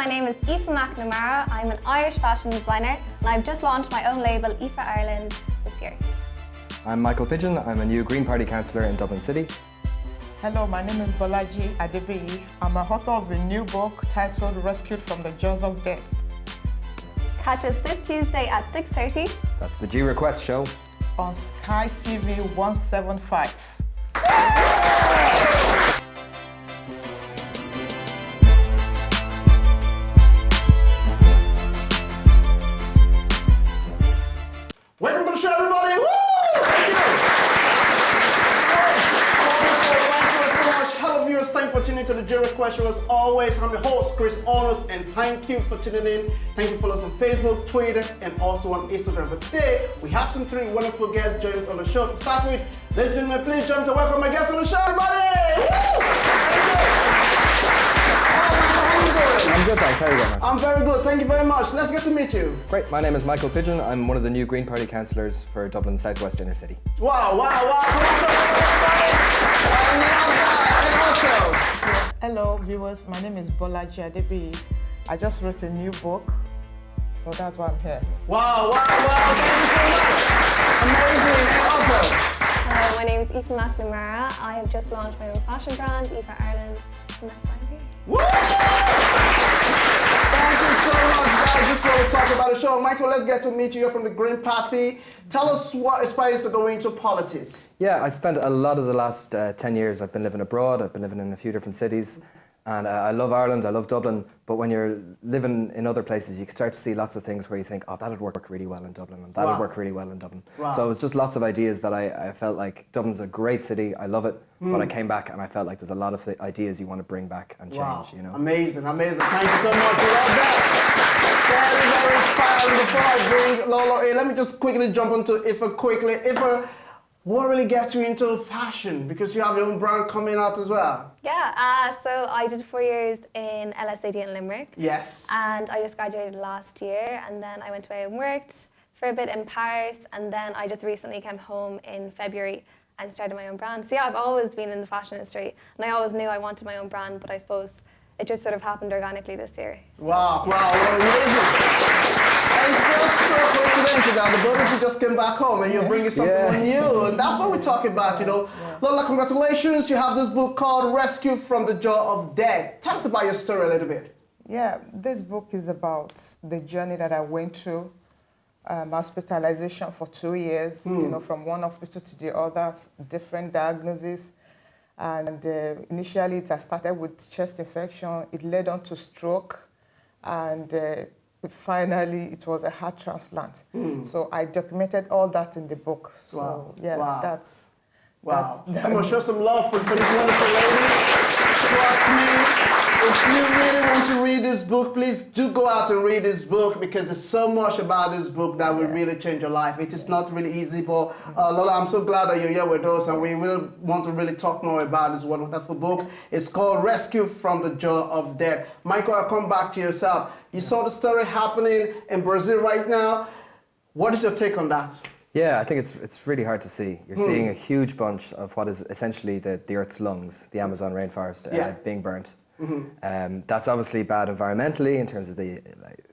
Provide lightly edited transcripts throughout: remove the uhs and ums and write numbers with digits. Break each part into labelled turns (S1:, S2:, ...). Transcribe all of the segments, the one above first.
S1: my name is Aoife McNamara. I'm an Irish fashion designer and I've just launched my own label, Aoife Ireland, this year.
S2: I'm Michael Pidgeon. I'm a new Green Party councillor in Dublin City.
S3: Hello, my name is Bolaji Adebiyi. I'm an author of a new book titled Rescued from the Jaws of Death.
S1: Catch us this Tuesday at 6:30.
S2: That's the G Request show.
S3: On Sky TV 175.
S4: Welcome to the show, everybody! Woo! Thank you! Hello viewers, thank you for tuning into the G Request show. As always, I'm your host, Chris Honors, and thank you for tuning in. Thank you for following us on Facebook, Twitter, and also on Instagram. But today, we have some three wonderful guests joining us on the show. To start with, ladies and gentlemen, please join me to welcome my guests on the show, everybody! Woo!
S2: I'm good, thanks. How are you going, Mark?
S4: I'm very good, thank you very much. Let's get to meet you.
S2: Great. My name is Michael Pidgeon. I'm one of the new Green Party councillors for Dublin Southwest Inner City.
S4: Wow, wow, wow. Come on, everybody. I love that. And also,
S3: Hello, viewers. My name is Bolaji Adebiyi. I just wrote a new book, so that's why I'm here.
S4: wow, wow, wow. Thank you so much. Amazing. And also,
S1: Hello, my name is Aoife McNamara. I have just launched my own fashion brand, Aoife Ireland, and that's why I'm here.
S4: woo! Thank you so much, guys. This is what we're talking about the show. Michael, let's get to meet you. You're from the Green Party. Tell us what inspires you to go into politics.
S2: Yeah, I spent a lot of the last 10 years, I've been living abroad, I've been living in a few different cities, and I love Ireland, I love Dublin, but when you're living in other places, you can start to see lots of things where you think, oh, that'd work really well in Dublin, and that'd
S4: Wow.
S2: work really well in Dublin.
S4: Wow.
S2: So it was just lots of ideas that I felt like Dublin's a great city, I love it, but I came back and I felt like there's a lot of ideas you want to bring back and change,
S4: Wow.
S2: you know.
S4: Amazing, amazing. Thank you so much. We love that. Very, very inspiring. Before I bring Lola in, let me just quickly jump onto Aoife quickly. Aoife, what really got you into fashion? Because you have your own brand coming out as well.
S1: Yeah, so I did 4 years in LSAD in Limerick.
S4: Yes.
S1: And I just graduated last year, and then I went away and worked for a bit in Paris, and then I just recently came home in February and started my own brand. So yeah, I've always been in the fashion industry, and I always knew I wanted my own brand, but I suppose it just sort of happened organically this year.
S4: Wow, wow, what amazing. And it's just so coincidental that the both of you just came back home and you're bringing something new. And that's what we're talking about, you know. Lola, congratulations. You have this book called Rescue from the Jaw of Death. Tell us about your story a little bit.
S3: Yeah, this book is about the journey that I went through. Hospitalization for 2 years, you know, from one hospital to the other, different diagnoses. And initially it started with chest infection, it led on to stroke, and finally it was a heart transplant. So I documented all that in the book. So
S4: Wow.
S3: yeah,
S4: Wow.
S3: that's
S4: Wow. I'm going to show some love for this wonderful lady. Trust me. If you really want to read this book, please do go out and read this book, because there's so much about this book that will really change your life. It is not really easy, but Lola, I'm so glad that you're here with us, and we will want to really talk more about this wonderful book. It's called Rescue from the Jaw of Death. Michael, I'll come back to yourself. You saw the story happening in Brazil right now. What is your take on that?
S2: Yeah, I think it's really hard to see. You're seeing a huge bunch of what is essentially the Earth's lungs, the Amazon rainforest, being burnt. That's obviously bad environmentally in terms of the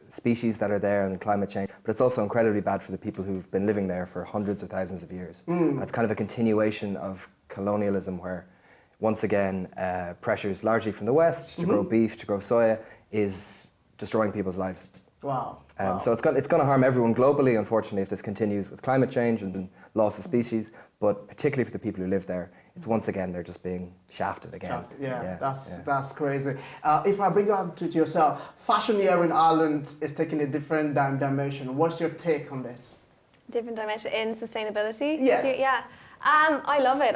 S2: species that are there and the climate change, but it's also incredibly bad for the people who've been living there for hundreds of thousands of years. It's kind of a continuation of colonialism where, once again, pressures largely from the West to grow beef, to grow soya, is destroying people's lives.
S4: Wow.
S2: So it's going to harm everyone globally, unfortunately, if this continues with climate change and loss of species, but particularly for the people who live there, it's once again, they're just being shafted again.
S4: That's crazy. If I bring you on to yourself, fashion here in Ireland is taking a different dimension. What's your take on this?
S1: Different dimension in sustainability?
S4: Yeah.
S1: I love it.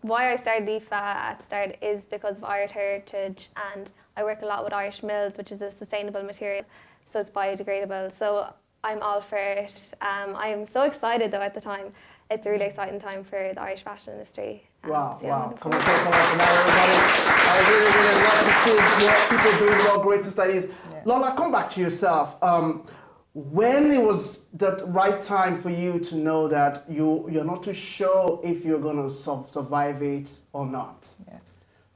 S1: Why I started Aoife at the start is because of Irish heritage, and I work a lot with Irish mills, which is a sustainable material, so it's biodegradable. So I'm all for it. I am so excited though at the time. It's a really exciting time for the Irish fashion industry.
S4: Wow,
S1: so yeah,
S4: wow. Come on, say something for that, everybody. I really, really love to see more people doing more great studies. Yeah. Lola, come back to yourself. When it was the right time for you to know that you're not too sure if you're going to survive it or not?
S3: Yeah.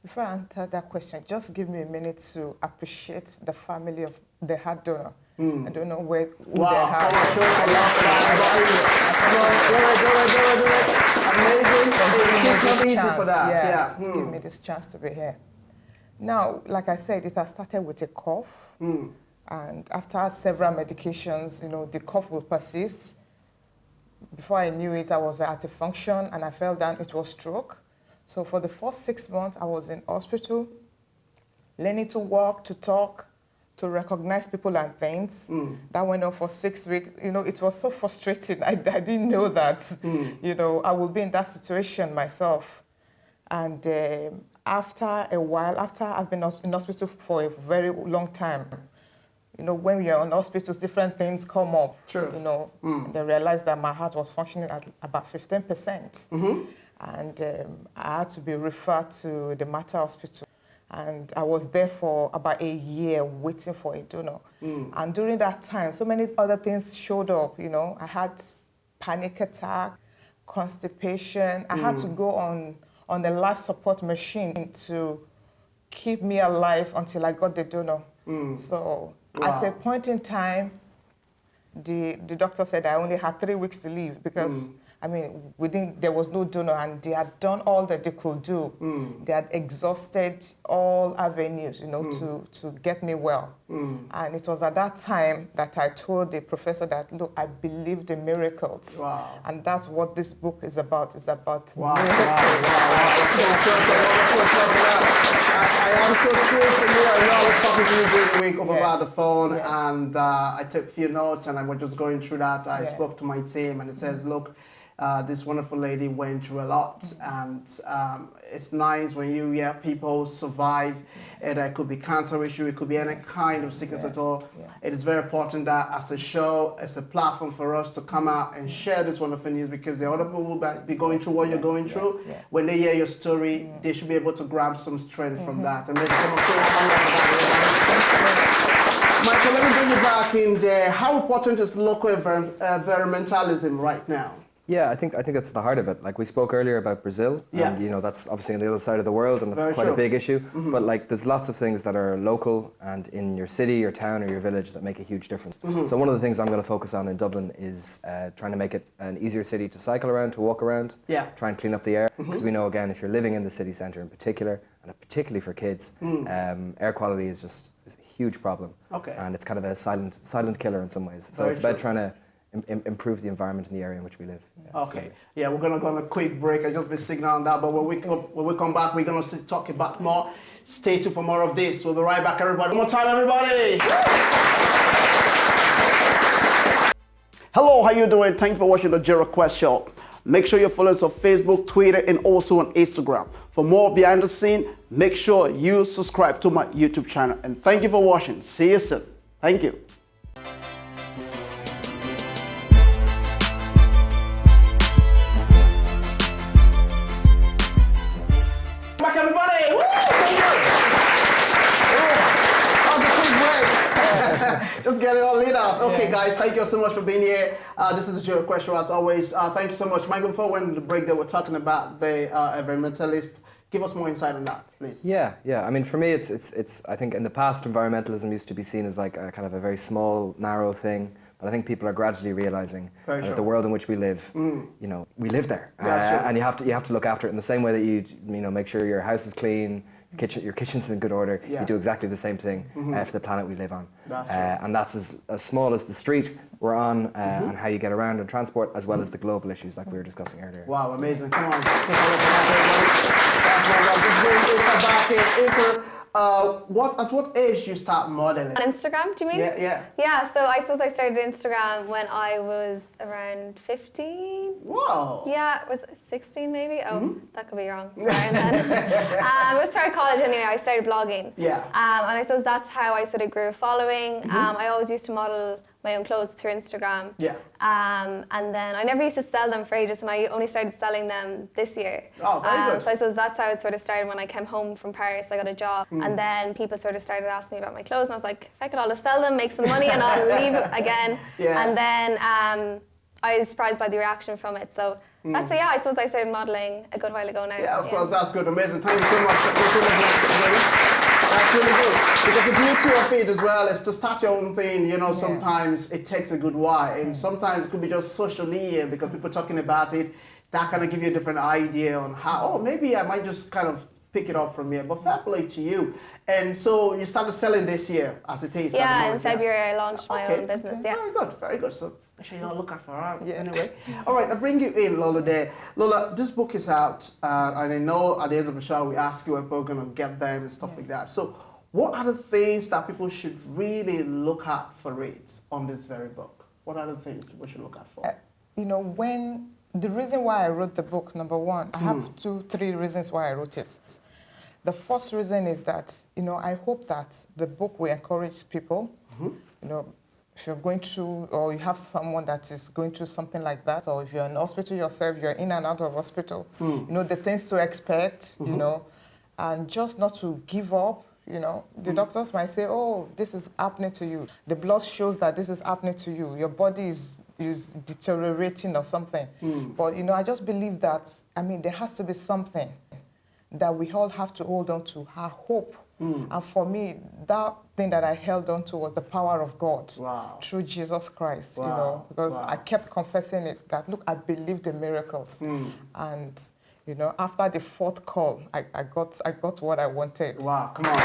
S3: Before I answer that question, just give me a minute to appreciate the family of the heart donor. I don't know who
S4: Wow,
S3: their
S4: come
S3: heart
S4: on, show us a love for that. Amazing. It's not easy for that. Yeah.
S3: Give me this chance to be here. Now, like I said, it has started with a cough. And after several medications, the cough will persist. Before I knew it, I was at a function and I fell down. It was stroke. So for the first 6 months, I was in hospital, learning to walk, to talk, to recognize people and things. That went on for 6 weeks. It was so frustrating. I didn't know that, I would be in that situation myself. And after a while, after I've been in hospital for a very long time, when you're in hospitals, different things come up.
S4: Sure.
S3: And I realized that my heart was functioning at about 15%. And I had to be referred to the Mater Hospital. And I was there for about a year waiting for a donor. And during that time, so many other things showed up. I had panic attack, constipation. I had to go on the life support machine to keep me alive until I got the donor. So at a point in time, the doctor said I only had 3 weeks to live because there was no donor and they had done all that they could do. They had exhausted all avenues, to get me well. And it was at that time that I told the professor that, look, I believe in miracles.
S4: Wow.
S3: And that's what this book is about. It's about
S4: I
S3: miracles.
S4: am so thrilled for you. I know I was talking to you during the week over the phone, and I took a few notes, and I was just going through that. I spoke to my team, and it says, look, this wonderful lady went through a lot, and it's nice when you hear people survive. It could be cancer issue, it could be any kind of sickness at all. It is very important that as a show, as a platform for us to come out and share this wonderful news, because the other people will be going through what you're going through. When they hear your story, they should be able to grab some strength from that. And maybe come up Michael, let me bring you back in there. How important is local environmentalism right now?
S2: Yeah, I think that's the heart of it. Like we spoke earlier about Brazil, and that's obviously on the other side of the world, and that's quite a big issue. But like, there's lots of things that are local and in your city, your town, or your village that make a huge difference. So one of the things I'm going to focus on in Dublin is trying to make it an easier city to cycle around, to walk around, try and clean up the air. Because we know, again, if you're living in the city centre in particular, and particularly for kids, air quality is a huge problem. And it's kind of a silent killer in some ways. So it's about trying to improve the environment in the area in which we live.
S4: We're going to go on a quick break. I'll just be signaling on that, but when we come back, we're going to talk about more. Stay tuned for more of this. We'll be right back, everybody. One more time, everybody. Hello, how you doing? Thank you for watching the Jero Quest Show. Make sure you follow us on Facebook, Twitter, and also on Instagram. For more behind the scene, make sure you subscribe to my YouTube channel. And thank you for watching. See you soon. Thank you. Back, everybody! Woo! Thank you! That was a quick break. Just get it all lit out. Okay, guys, thank you so much for being here. This is the Jero Quest Show, as always. Thank you so much. Michael, before we went to the break, they were talking about the environmentalist. Give us more insight on that, please. Yeah.
S2: I mean, for me, it's. I think in the past, environmentalism used to be seen as like a kind of a very small, narrow thing. But I think people are gradually realizing that the world in which we live, we live there, and you have to look after it in the same way that you make sure your house is clean, your kitchen's in good order. You do exactly the same thing for the planet we live on, and that's as small as the street we're on, and how you get around and transport, as well as the global issues like we were discussing earlier.
S4: Wow, amazing! Come on. At what age do you start modeling?
S1: On Instagram, do you mean? Yeah, so I suppose I started Instagram when I was around 15.
S4: Wow.
S1: Yeah, was it 16 maybe? Oh, that could be wrong. Sorry, and then, I was started college anyway, I started blogging.
S4: Yeah.
S1: And I suppose that's how I sort of grew a following. I always used to model my own clothes through Instagram.
S4: Yeah.
S1: And then I never used to sell them for ages, and I only started selling them this year.
S4: Oh, very good.
S1: So I suppose that's how it sort of started when I came home from Paris. I got a job, and then people sort of started asking me about my clothes, and I was like, if I could all just sell them, make some money, and I'll leave again. And then I was surprised by the reaction from it. So That's I suppose I started modelling a good while ago now.
S4: Yeah, of course, that's good. Amazing. Thank you so much. That's really good. Because the beauty of it as well is to start your own thing. You know, sometimes it takes a good while. And sometimes it could be just socially, because people talking about it, that kind of give you a different idea on how, maybe I might just kind of pick it up from here. But fair play to you. And so you started selling this year, as it is.
S1: Yeah, in February I launched my own business. Yeah.
S4: Very good, very good. So make sure you don't look out for her. Yeah. Anyway, all right, I'll bring you in, Lola. There, Lola, this book is out, and I know at the end of the show we ask you if we're going to get them and stuff like that. So, what are the things that people should really look at for it on this very book? What are the things people should look out for?
S3: You know, the reason why I wrote the book, number one, I have 3 reasons why I wrote it. The first reason is that, you know, I hope that the book will encourage people, you know, if you're going through, or you have someone that is going through something like that, or if you're in hospital yourself, you're in and out of hospital, you know, the things to expect, you know, and just not to give up. You know, the doctors might say, oh, this is happening to you. The blood shows that this is happening to you. Your body is deteriorating or something. But, you know, I just believe that, I mean, there has to be something that we all have to hold on to, our hope. And for me, that thing that I held on to was the power of God through Jesus Christ, you know, because I kept confessing it, that, look, I believe the miracles. And, you know, after the 4th call, I got what I wanted.
S4: Wow, come on.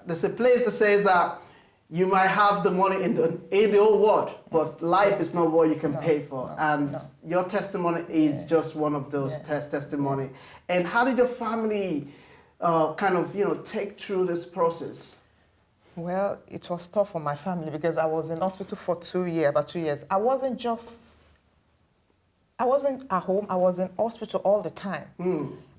S4: There's a place that says that you might have the money in the whole world, but life is not what you can pay for. And your testimony is just one of those testimony. And how did your family kind of, you know, take through this process?
S3: Well, it was tough for my family because I was in hospital for about 2 years. I wasn't at home, I was in hospital all the time.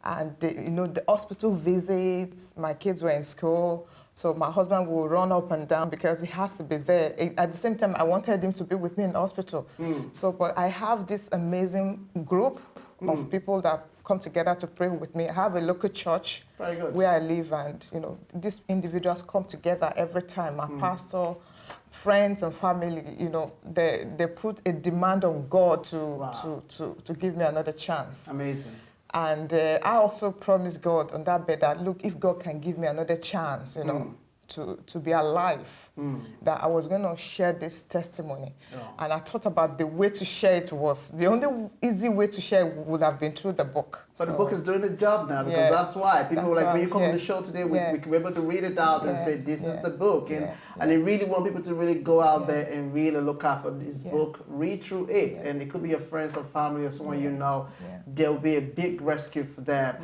S3: And, you know, the hospital visits, my kids were in school, so my husband will run up and down because he has to be there. At the same time, I wanted him to be with me in the hospital. So, but I have this amazing group of people that come together to pray with me. I have a local church where I live, and, you know, these individuals come together every time. My pastor, friends and family, you know, they put a demand on God to give me another chance.
S4: Amazing.
S3: And I also promised God on that bed that, look, if God can give me another chance, you know, to be alive, that I was going to share this testimony. And I thought about the way to share it was, the only easy way to share would have been through the book.
S4: But the book is doing the job now, because that's why. People like, when you come on the show today, we can be able to read it out and say, this is the book. And I really want people to really go out there and really look out for this book, read through it. And it could be your friends or family or someone you know. There will be a big rescue for them.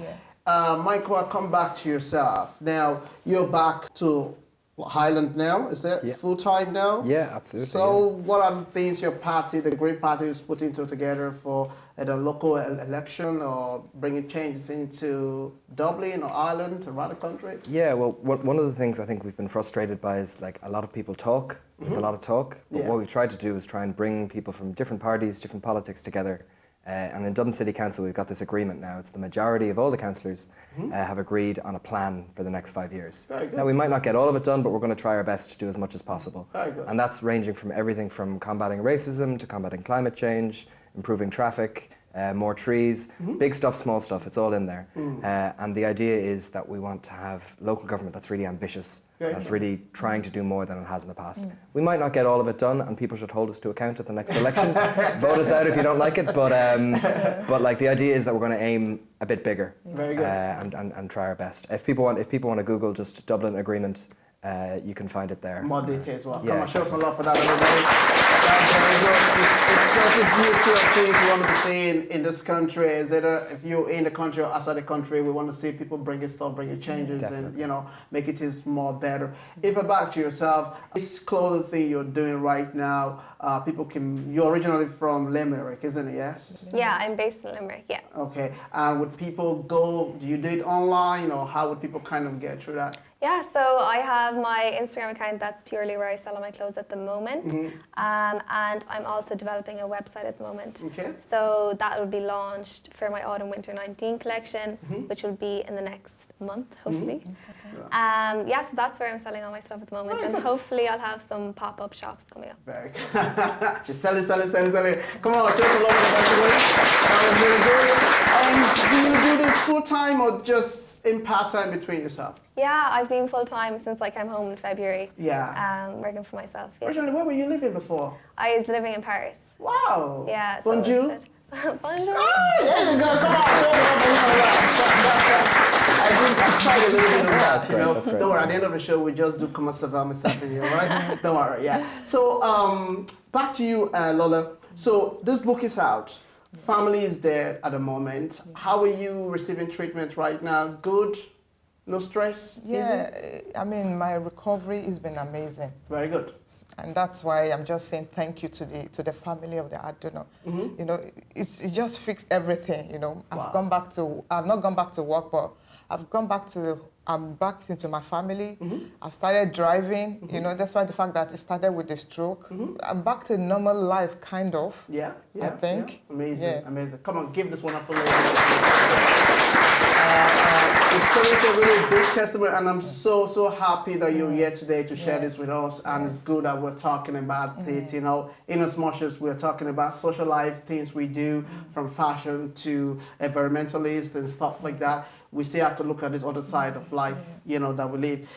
S4: Michael, I'll come back to yourself. Now, you're back to Highland now, is that full-time now?
S2: Yeah, absolutely.
S4: So what are the things your party, the Green Party, is putting together for the local election, or bringing changes into Dublin or Ireland, around the country?
S2: Yeah, well, one of the things I think we've been frustrated by is, like, a lot of people talk. There's a lot of talk. But what we've tried to do is try and bring people from different parties, different politics together. And in Dublin City Council, we've got this agreement now. It's the majority of all the councillors have agreed on a plan for the next 5 years.
S4: Very good.
S2: Now, we might not get all of it done, but we're going to try our best to do as much as possible.
S4: Very good.
S2: And that's ranging from everything from combating racism to combating climate change, improving traffic, more trees, big stuff, small stuff, it's all in there. And the idea is that we want to have local government that's really ambitious, that's really trying to do more than it has in the past. We might not get all of it done, and people should hold us to account at the next election. Vote us out if you don't like it, but like, the idea is that we're going to aim a bit bigger.
S4: Very good.
S2: And try our best. If people want to Google just Dublin Agreement, you can find it there.
S4: More details. Well,
S2: Yeah,
S4: come on, show some love for that, everybody. That's very good. It's just a beauty of things we want to be seeing in this country. Is that if you're in the country or outside the country, we want to see people bringing changes, and, you know, make it is more better. If back to yourself, this clothing thing you're doing right now, you're originally from Limerick, isn't it? Yes.
S1: Yeah, I'm based in Limerick. Yeah.
S4: Okay. And would people do you do it online, or how would people kind of get through that?
S1: Yeah, so I have my Instagram account that's purely where I sell all my clothes at the moment. And I'm also developing a website at the moment.
S4: Okay.
S1: So that will be launched for my Autumn/Winter 19 collection, which will be in the next month, hopefully. Yeah, so that's where I'm selling all my stuff at the moment. And hopefully I'll have some pop-up shops coming up.
S4: Very good. Just selling. Come on, just a lot of that was really good. And do you do this full time or just in part time between yourself?
S1: Yeah, I've been full-time since I came home in February.
S4: Yeah.
S1: Working for myself. Yeah.
S4: Originally, where were you living before?
S1: I was living in Paris.
S4: Wow.
S1: Yeah. So
S4: Bonjour.
S1: Bonjour.
S4: There you go. Come on. I tried a little bit of that.
S2: That's great, that's great.
S4: Don't worry. At the end of the show, we just do comment savoir myself and you, right? Don't worry. Yeah. So back to you, Lola. So this book is out. Family is there at the moment. How are you receiving treatment right now? Good? No stress?
S3: Yeah,
S4: Easy?
S3: I mean, my recovery has been amazing.
S4: Very good.
S3: And that's why I'm just saying thank you to the family of the heart donor. You know, it just fixed everything, you know.
S4: Wow.
S3: I've not gone back to work, but I'm back into my family. I've started driving, you know, despite the fact that it started with the stroke. I'm back to normal life, kind of.
S4: Yeah,
S3: I think.
S4: Yeah. Amazing,
S3: Yeah.
S4: amazing. Come on, give this one up for Lola. It's a really big testament, and I'm so happy that you're here today to share this with us. And it's good that we're talking about it, you know, in as much as we're talking about social life, things we do from fashion to environmentalists and stuff like that. We still have to look at this other side of life, you know, that we live.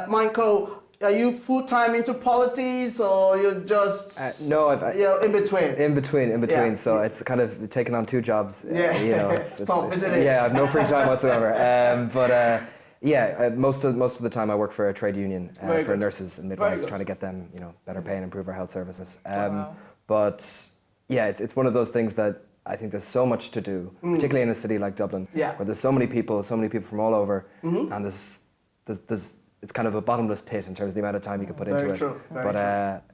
S4: Michael, are you full-time into politics or you're just
S2: no,
S4: in between?
S2: In between.
S4: Yeah.
S2: So it's kind of taking on two jobs.
S4: Yeah.
S2: You know,
S4: It's tough, isn't it?
S2: Yeah, I have no free time whatsoever. Most of the time I work for a trade union for nurses and midwives, trying to get them, you know, better pay and improve our health services. But yeah, it's one of those things that I think there's so much to do, particularly in a city like Dublin, where there's so many people from all over, and there's it's kind of a bottomless pit in terms of the amount of time you can put into it. But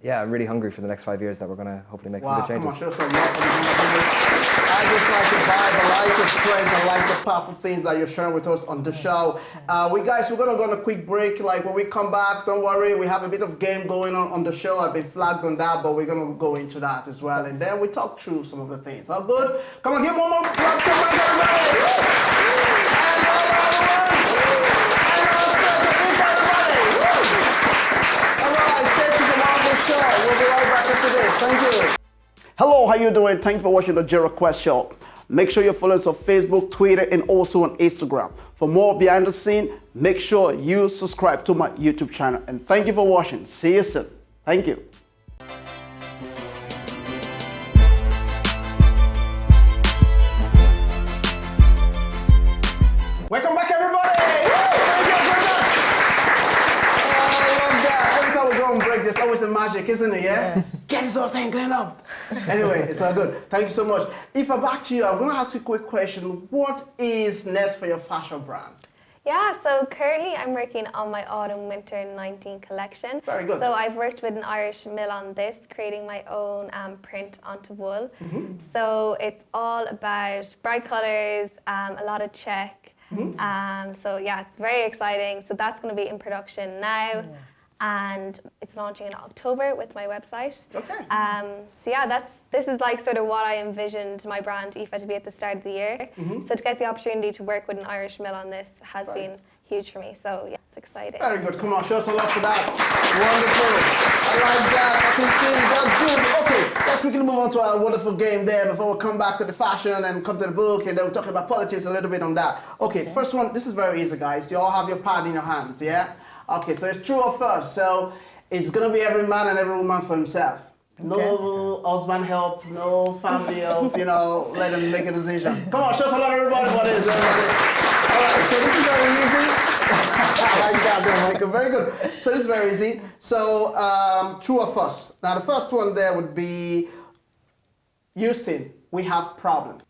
S2: yeah, I'm really hungry for the next 5 years that we're going to hopefully make some good changes.
S4: Come on, show some love for the I just like the vibe, I like the strength, I like the powerful things that you're sharing with us on the show. We're going to go on a quick break. Like when we come back, don't worry, we have a bit of game going on the show. I've been flagged on that, but we're going to go into that as well. And then we talk through some of the things. All good? Come on, give one more clap to Mike, everybody! Show. We'll be right back after this. Thank you. Hello, how you doing? Thank you for watching the Jero Quest Show. Make sure you follow us on Facebook, Twitter, and also on Instagram. For more behind the scene, make sure you subscribe to my YouTube channel. And thank you for watching. See you soon. Thank you. Welcome back, everybody. There's always a magic, isn't it? Yeah? Get this whole thing cleaned up. Anyway, it's all good. Thank you so much. If I back to you, I'm going to ask you a quick question. What is next for your fashion brand?
S1: Yeah, so currently I'm working on my Autumn/Winter 19 collection.
S4: Very good.
S1: So I've worked with an Irish mill on this, creating my own print onto wool. So it's all about bright colours, a lot of check. So yeah, it's very exciting. So that's going to be in production now. And it's launching in October with my website.
S4: Okay.
S1: So yeah, this is like sort of what I envisioned my brand Aoife to be at the start of the year. So to get the opportunity to work with an Irish mill on this has been huge for me. So yeah, it's exciting.
S4: Very good. Come on, show us a lot for that. Wonderful. I like that. I can see that's good. Okay, let's quickly move on to our wonderful game there before we come back to the fashion and come to the book, and then we're talking about politics a little bit on that. Okay, first one. This is very easy, guys. You all have your pad in your hands, yeah? Okay, so it's true or false. So it's gonna be every man and every woman for himself. No husband help, no family help, you know, let them make a decision. Come on, show us a lot, everybody, what it is, everybody. All right, so this is very easy. I like that there, Michael, very good. So this is very easy. So true or false? Now the first one there would be, Houston, we have problem.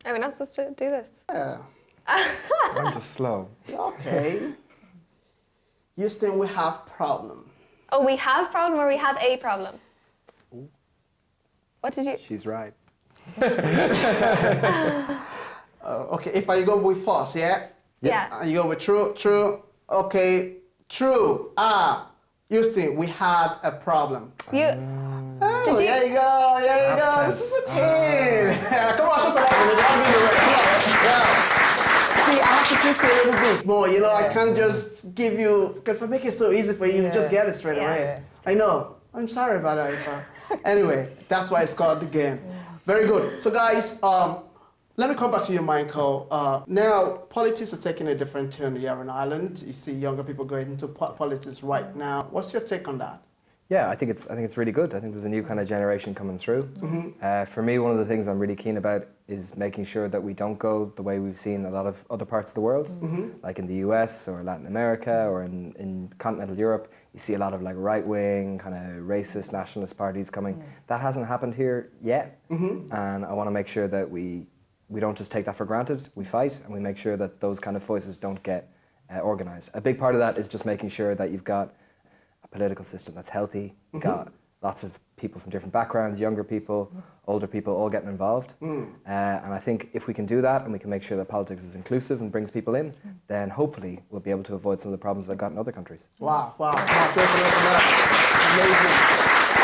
S1: Are we not supposed to do this?
S4: Yeah.
S2: I'm just slow.
S4: Okay. Houston, we have problem.
S1: Oh, we have problem or we have a problem? What did you...
S2: She's right.
S4: Okay, if I go with false, yeah?
S1: Yeah.
S4: You go with true. Okay, true. Houston, we have a problem.
S1: You.
S4: Oh,
S1: Did you-
S4: there you go. There you go. This is a 10. Come on, show some love. I'll give you a ring. Come on. Yeah. See, I have to twist it a little bit more. You know, I can't just give you, because if I make it so easy for you, you just get it straight away.
S3: Yeah.
S4: I know. I'm sorry about that, Aoife. Anyway, that's why it's called the game. Very good. So, guys, let me come back to you, Michael. Now, politics are taking a different turn here in Ireland. You see younger people going into politics right now. What's your take on that?
S2: Yeah, I think it's really good. I think there's a new kind of generation coming through. For me, one of the things I'm really keen about is making sure that we don't go the way we've seen a lot of other parts of the world, like in the US or Latin America or in continental Europe. You see a lot of like right-wing, kind of racist, nationalist parties coming. That hasn't happened here yet, and I want to make sure that we don't just take that for granted. We fight and we make sure that those kind of voices don't get organised. A big part of that is just making sure that you've got a political system that's healthy. You've got lots of people from different backgrounds, younger people, older people, all getting involved. And I think if we can do that and we can make sure that politics is inclusive and brings people in, then hopefully we'll be able to avoid some of the problems that I've got in other countries.
S4: Wow. Amazing.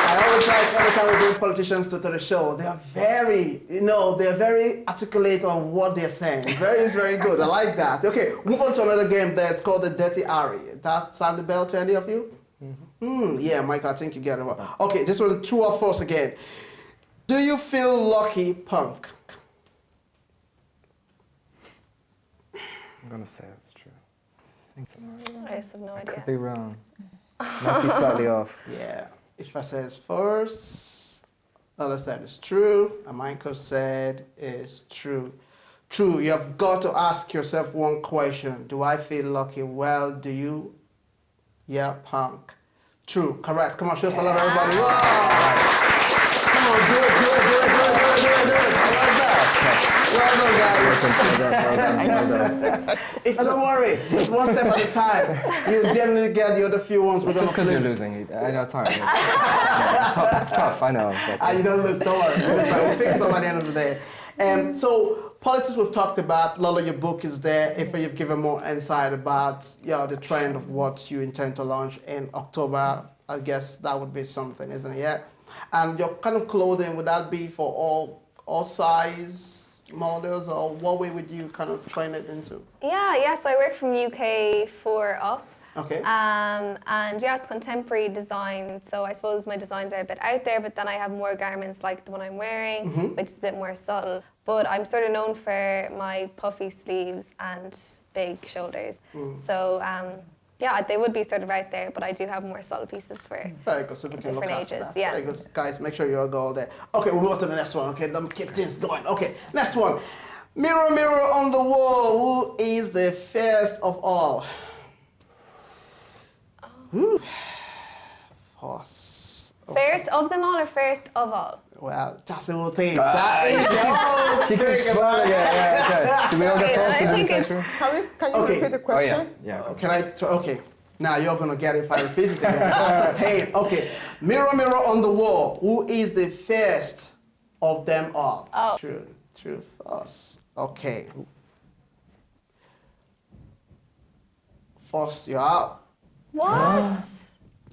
S4: I always like every time we bring politicians to the show, they are they're very articulate on what they're saying. Very good. I like that. Okay, move on to another game there. It's called the Dirty Harry. That sound the bell to any of you? Yeah, Mike, I think you get it. Okay, this one, true or false again. Do you feel lucky, punk?
S2: I'm going to say that's true. I think so.
S1: I just have no idea.
S2: Could be wrong. Might be slightly off.
S4: Yeah. If I said it's false, Lola said it's true, and Michael said it's true. True, you have got to ask yourself one question. Do I feel lucky? Well, do you? Yeah, punk. True, correct. Come on, show us a love, everybody. Wow. Come on, do it. I like that. Well done, guys. If don't worry, it's one step at a time. You definitely get the other few ones. We're
S2: Just because you're losing. I know it's hard. It's tough, I know. But,
S4: you don't lose, don't worry. We'll fix it up at the end of the day. So, politics we've talked about. Lola, your book is there. If you've given more insight about the trend of what you intend to launch in October, I guess that would be something, isn't it? Yeah. And your kind of clothing, would that be for all size models, or what way would you kind of train it into?
S1: Yes, I work from UK 4 up.
S4: Okay.
S1: And yeah, it's contemporary design, so I suppose my designs are a bit out there, but then I have more garments like the one I'm wearing, which is a bit more subtle. But I'm sort of known for my puffy sleeves and big shoulders. So they would be sort of out there, but I do have more subtle pieces for
S4: very good. So we can look
S1: different
S4: after
S1: ages.
S4: that.
S1: Yeah.
S4: Very good. Guys, make sure you all go there. Okay, we'll move on to the next one. Okay, let me keep things going. Okay, next one. Mirror, mirror on the wall, who is the fairest of all? Horse. Okay.
S1: First of them all or first of all?
S4: Well, that's the whole thing. That is the whole
S2: she can
S4: thing
S2: smile
S4: about
S2: again. Yeah, okay. Do we all get thoughts in this section?
S3: Can you repeat the question?
S2: Yeah.
S4: Okay. Now you're gonna get it if I repeat it again. That's the pain. Okay. Mirror, mirror on the wall, who is the fairest of them all?
S1: Oh.
S4: True, false. Okay. False, you're out.
S1: What?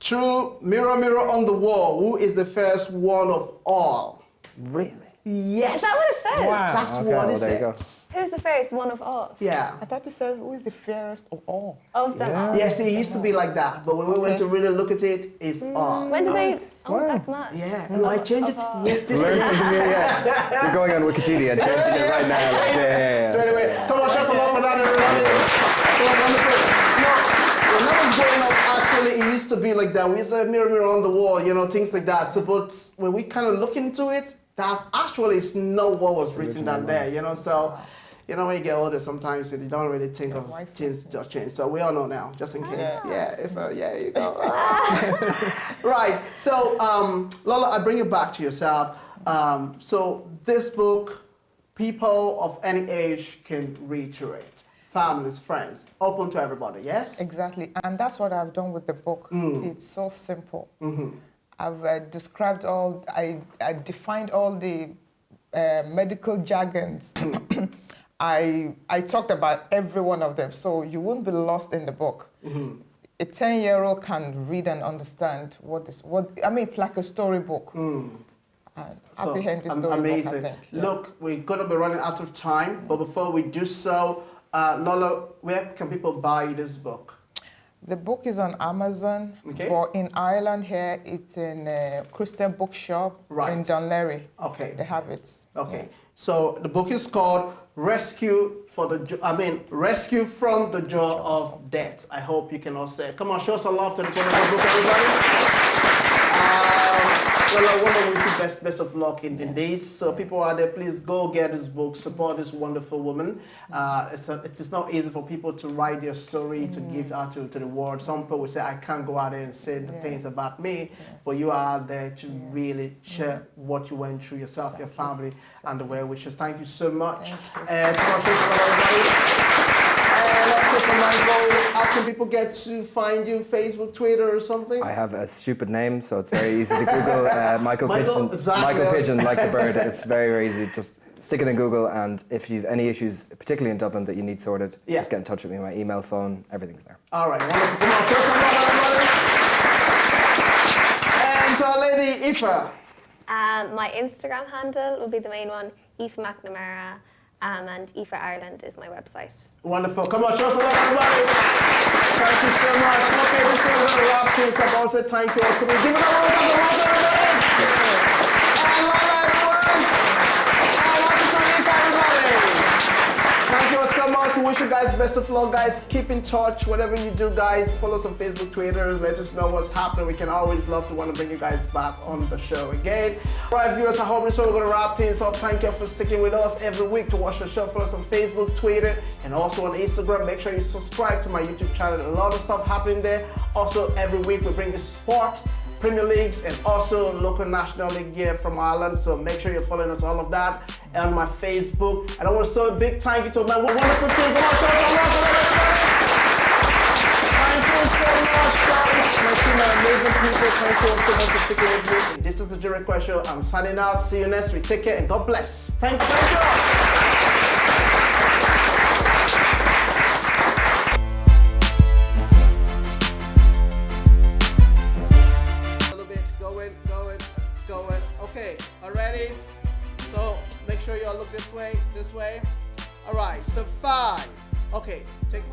S4: True, mirror, mirror on the wall, who is the fairest one of all?
S2: Really?
S4: Yes.
S1: Is that what it says?
S2: Wow.
S4: That's
S2: Okay,
S4: what
S2: well,
S4: it
S2: there you go.
S4: says.
S1: Who's the fairest one of all?
S4: Yeah.
S3: I thought you said who is the fairest of all.
S1: Of them all?
S4: Yes, it used to be like that, but when we went to really look at it, it's all.
S1: When did they? Oh,
S2: Wow.
S1: that's mad.
S4: Yeah, no, I changed it yesterday.
S2: Learn something new, yeah. You're going on Wikipedia and changing it right now. Like, yeah.
S4: Straight away. Come on, show some love for that, everybody. When I was growing up, actually, it used to be like that. We used to have mirror, mirror on the wall, things like that. So, but when we kind of look into it, that's actually it's not what was written down there, So, when you get older, sometimes you don't really think of things to change. So we all know now, just in case. Yeah, you go. Right. So, Lola, I bring it back to yourself. So this book, people of any age can read through it. Families, friends, open to everybody, yes?
S3: Exactly, and that's what I've done with the book. It's so simple. I've described I defined all the medical jargons I talked about every one of them, so you won't be lost in the book. A 10-year-old can read and understand it's like a storybook. Happy-handed storybook,
S4: amazing.
S3: I think. Yeah.
S4: Look, we're going to be running out of time, but before we do so, Lola, where can people buy this book?
S3: The book is on Amazon, but in Ireland here, it's in a Christian bookshop in Dunleary.
S4: Okay.
S3: They have it.
S4: Okay.
S3: Yeah.
S4: So the book is called Rescue from the Jaw of Death. I hope you can all say it. Come on, show us some love to the book, everybody. Well, I want to wish you best of luck in this. So people out there, please go get this book, support this wonderful woman. It's not easy for people to write their story, to give out to the world. Some people will say, I can't go out there and say the things about me, but you are out there to really share what you went through yourself, your family, and the well-wishers. Thank you so much. And also for Michael, how can people get to find you? Facebook, Twitter, or something?
S2: I have a stupid name, so it's very easy to Google Michael Pidgeon.
S4: Exactly.
S2: Michael Pidgeon, like the bird. It's very, very easy. Just stick it in Google, and if you've any issues, particularly in Dublin, that you need sorted, just get in touch with me. My email, phone, everything's there.
S4: All right, wonderful. Come on, show some love, everybody. And to our lady, Aoife.
S1: My Instagram handle will be the main one, Aoife McNamara. And Aoife Ireland is my website.
S4: Wonderful. Come on, show some love, everybody. Thank you so much. Okay, this is going to wrap things up. I want to say thank you all. Can we give it a round of applause, everybody? And Lola, everyone. And also to Aoife, everybody. Thank you all so much. We wish you guys best of luck, guys. Keep in touch. Whatever you do, guys, follow us on Facebook, Twitter. Let us know what's happening. We can always love to want to bring you guys back on the show again. All right, viewers, I hope this is we're going to wrap things up. Thank you for sticking with us every week to watch the show. Follow us on Facebook, Twitter, and also on Instagram. Make sure you subscribe to my YouTube channel. A lot of stuff happening there. Also, every week we bring you sport, Premier Leagues, and also local National League here from Ireland. So make sure you're following us, all of that, and on my Facebook. And I want to say a big thank you to my wonderful team. Come on, show some love for everybody. Thank you so much, guys. My team are amazing people. Thank you all so much for sticking with me. And this is the J Request Show. I'm signing out. See you next week. Take care and God bless. Thank you. Going. Okay, already? So make sure y'all look this way. All right, so 5. Okay, take